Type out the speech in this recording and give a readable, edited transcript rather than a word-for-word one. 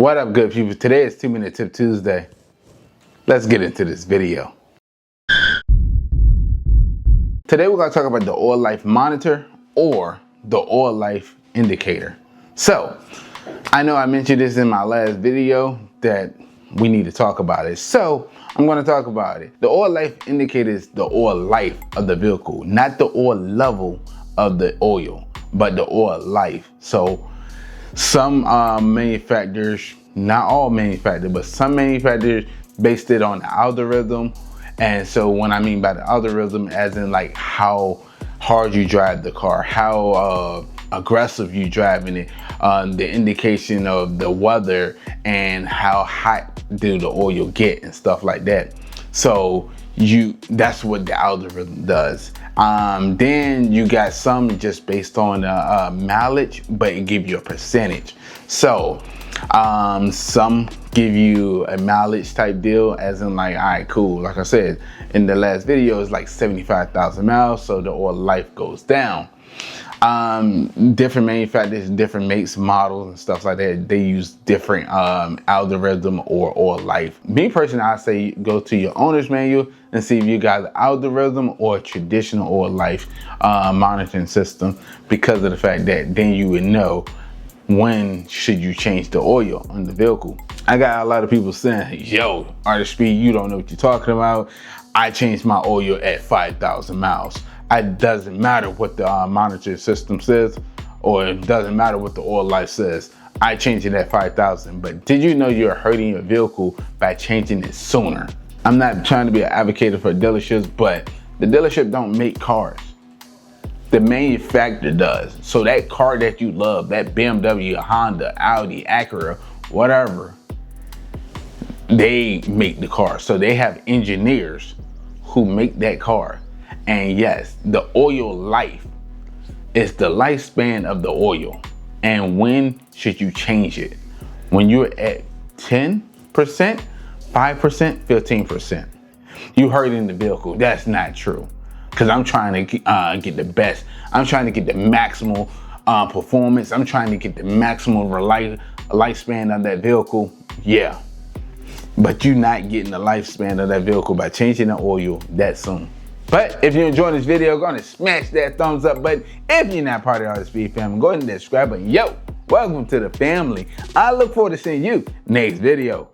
What up, good people? Today is 2-Minute Tip Tuesday. Let's get into this video. Today we're going to talk about the oil life monitor or the oil life indicator. So, I know I mentioned this in my last video that we need to talk about it. So, I'm going to talk about it. The oil life indicator is the oil life of the vehicle, not the oil level of the oil, but the oil life. So, some manufacturers, not all manufacturers, but some manufacturers based it on the algorithm. And so what I mean by the algorithm, as in like how hard you drive the car, how aggressive you driving it, the indication of the weather and how hot do the oil get and stuff like that. So that's what the algorithm does. Then you got some just based on mileage, but it give you a percentage. So some give you a mileage type deal, as in like, all right, cool. Like I said in the last video, it's like 75,000 miles, so the oil life goes down. Different manufacturers, different makes, models and stuff like that, they use different algorithm or oil life. Me personally, I say go to your owner's manual and see if you got the algorithm or traditional oil life monitoring system, because of the fact that then you would know when should you change the oil on the vehicle. I got a lot of people saying, yo, Artofspeedd, you don't know what you're talking about. I changed my oil at 5,000 miles. It doesn't matter what the monitoring system says, or it doesn't matter what the oil life says. I changed it at 5,000, but did you know you're hurting your vehicle by changing it sooner? I'm not trying to be an advocate for dealerships, but the dealership don't make cars. The manufacturer does. So that car that you love, that BMW, Honda, Audi, Acura, whatever, they make the car. So they have engineers who make that car. And yes, the oil life is the lifespan of the oil. And when should you change it? When you're at 10%, 5%, 15%. You hurting the vehicle. That's not true. Because I'm trying to get the best. I'm trying to get the maximal performance. I'm trying to get the maximum lifespan of that vehicle. Yeah. But you're not getting the lifespan of that vehicle by changing the oil that soon. But if you're enjoying this video, go ahead and smash that thumbs up button. If you're not part of the Artofspeedd family, go ahead and subscribe button. Yo, welcome to the family. I look forward to seeing you next video.